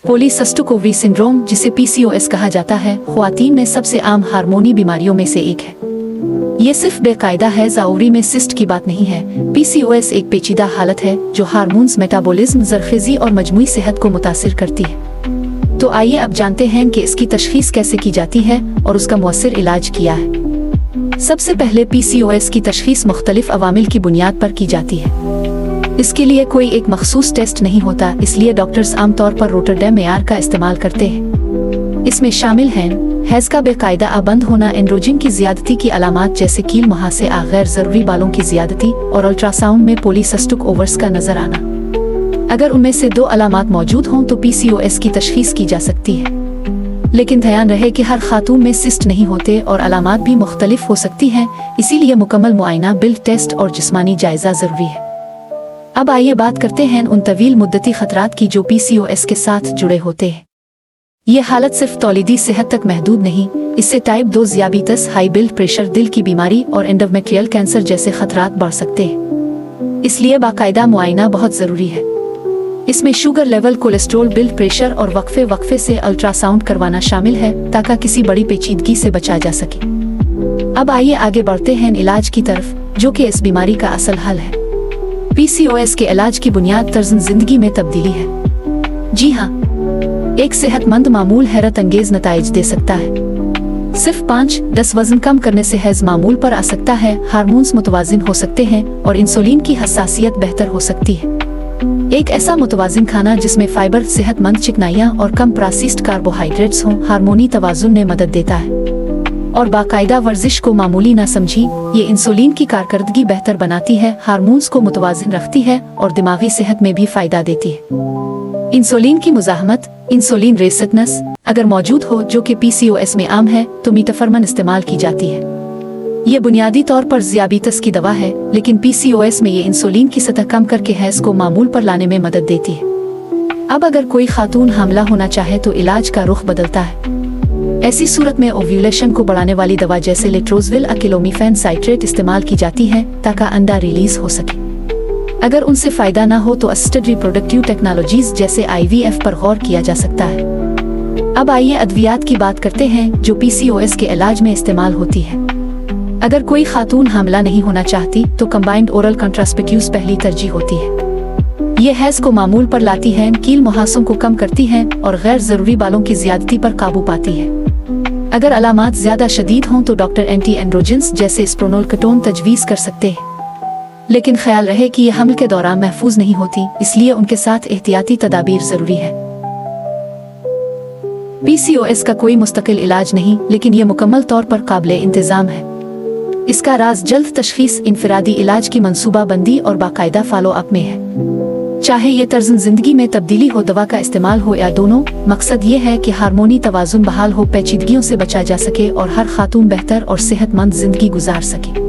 Polycystic ovary syndrome, जिसे PCOS कहा जाता है, ख्वातीन में सबसे आम हार्मोनी बीमारियों में से एक है। ये सिर्फ बेकायदा हैज़ ओवरी में सिस्ट की बात नहीं है। PCOS एक पेचीदा हालत है जो हार्मोन्स, मेटाबॉलिज्म, ज़रख़ेज़ी और मजमूई सेहत को मुतासिर करती है। तो आइए अब जानते हैं कि इसकी तशख़ीस कैसे की जाती है और उसका मौसर इलाज क्या है। सबसे पहले PCOS की तशख़ीस मुख्तलिफ अवामिल की बुनियाद पर की जाती है। इसके लिए कोई एक मखसूस टेस्ट नहीं होता, इसलिए डॉक्टर्स आमतौर पर रोटरडैम मेयार का इस्तेमाल करते हैं। इसमें शामिल हैं हैज़ का बेकायदा बंद होना, एंड्रोजन की ज़्यादती की अलामात जैसे कील मुहासे, गैर ज़रूरी बालों की ज़्यादती और अल्ट्रासाउंड में पॉलीसिस्टिक ओवर्स का नजर आना। अगर उनमें से दो अलामात मौजूद हों तो PCOS की तशख़ीस की जा सकती है। लेकिन ध्यान रहे कि हर खातून में सिस्ट नहीं होते और अलामात भी मुख्तलिफ हो सकती हैं, इसीलिए मुकम्मल मुआयना, ब्लड टेस्ट और जिस्मानी जायजा ज़रूरी है। अब आइए बात करते हैं उन तवील मुद्दती खतरात की जो PCOS के साथ जुड़े होते हैं। ये हालत सिर्फ तौलीदी सेहत तक महदूद नहीं, इससे टाइप 2 ज़ियाबीतस, हाई ब्लड प्रेशर, दिल की बीमारी और एंडोमेट्रियल कैंसर जैसे खतरात बढ़ सकते हैं। इसलिए बाकायदा मुआयना बहुत ज़रूरी है। इसमें sugar level, cholesterol, blood pressure और वक्फे वक्फे से अल्ट्रासाउंड करवाना शामिल है ताकि किसी बड़ी पेचीदगी से बचा जा सके। अब आइए आगे बढ़ते हैं इलाज की तरफ, जो कि इस बीमारी का असल हल है। PCOS के इलाज की बुनियाद तर्ज़ ज़िंदगी में तब्दीली है। जी हाँ, एक सेहतमंद मामूल हैरत अंगेज नताइज दे सकता है। सिर्फ 5-10 वजन कम करने से हैज़ मामूल पर आ सकता है, हार्मोन्स मुतवाज़िन हो सकते हैं और इंसुलिन की हसासियत बेहतर हो सकती है। एक ऐसा मुतवाज़िन खाना जिसमें फाइबर, सेहतमंद चिकनाइयाँ और कम प्रोसेस्ड कार्बोहाइड्रेट्स हों, हार्मोनी तवाज़ुन में मदद देता है। और बाकायदा वर्जिश को मामूली ना समझी, ये इंसुलिन की कारकर्दगी बेहतर बनाती है, हार्मोन्स को मुतवाज़िन रखती है और दिमागी सेहत में भी फायदा देती है। इंसुलिन की मुज़ाहमत, इंसुलिन रेसिस्टेंस अगर मौजूद हो, जो कि PCOS में आम है, तो मीटाफर्मन इस्तेमाल की जाती है। ये बुनियादी तौर पर ज़ियाबीतस की दवा है, लेकिन PCOS में ये इंसुलिन की सतह कम करके हैज़ को मामूल पर लाने में मदद देती है। अब अगर कोई खातून हामला होना चाहे तो इलाज का रुख बदलता है। ऐसी सूरत में ओव्यूलेशन को बढ़ाने वाली दवा जैसे लेट्रोजविल, अकिलोमिफेन साइट्रेट इस्तेमाल की जाती है ताकि अंडा रिलीज हो सके। अगर उनसे फायदा ना हो तो असिस्टेड रिप्रोडक्टिव टेक्नोलॉजीज जैसे IVF पर गौर किया जा सकता है। अब आइए अद्वियात की बात करते हैं जो PCOS के इलाज में इस्तेमाल होती है। अगर कोई खातून हामला नहीं होना चाहती तो कंबाइंड ओरल कंट्रासेप्टिव्स पहली तरजीह होती है। ये हैज़ को मामूल पर लाती हैं, कील मुहासों को कम करती हैं और गैर जरूरी बालों की ज़्यादती पर काबू पाती है। अगर अलामात ज्यादा शदीद हों तो डॉक्टर एंटी एंड्रोजेंस जैसे स्प्रोनोलकेटोन तजवीज़ कर सकते हैं। लेकिन ख्याल रहे कि ये हमल के दौरान महफूज नहीं होती, इसलिए उनके साथ एहतियाती तदाबीर जरूरी है। PCOS का कोई मुस्तकिल इलाज नहीं, लेकिन ये मुकम्मल तौर पर काबिले इंतजाम है। इसका राज जल्द तशखीस, इनफरादी इलाज की मंसूबा बंदी और बाकायदा फॉलो अप में है। चाहे ये तर्ज़ ज़िंदगी में तब्दीली हो, दवा का इस्तेमाल हो या दोनों, मकसद ये है कि हार्मोनी तवाज़ुन बहाल हो, पेचीदगियों से बचा जा सके और हर खातून बेहतर और सेहतमंद जिंदगी गुजार सके।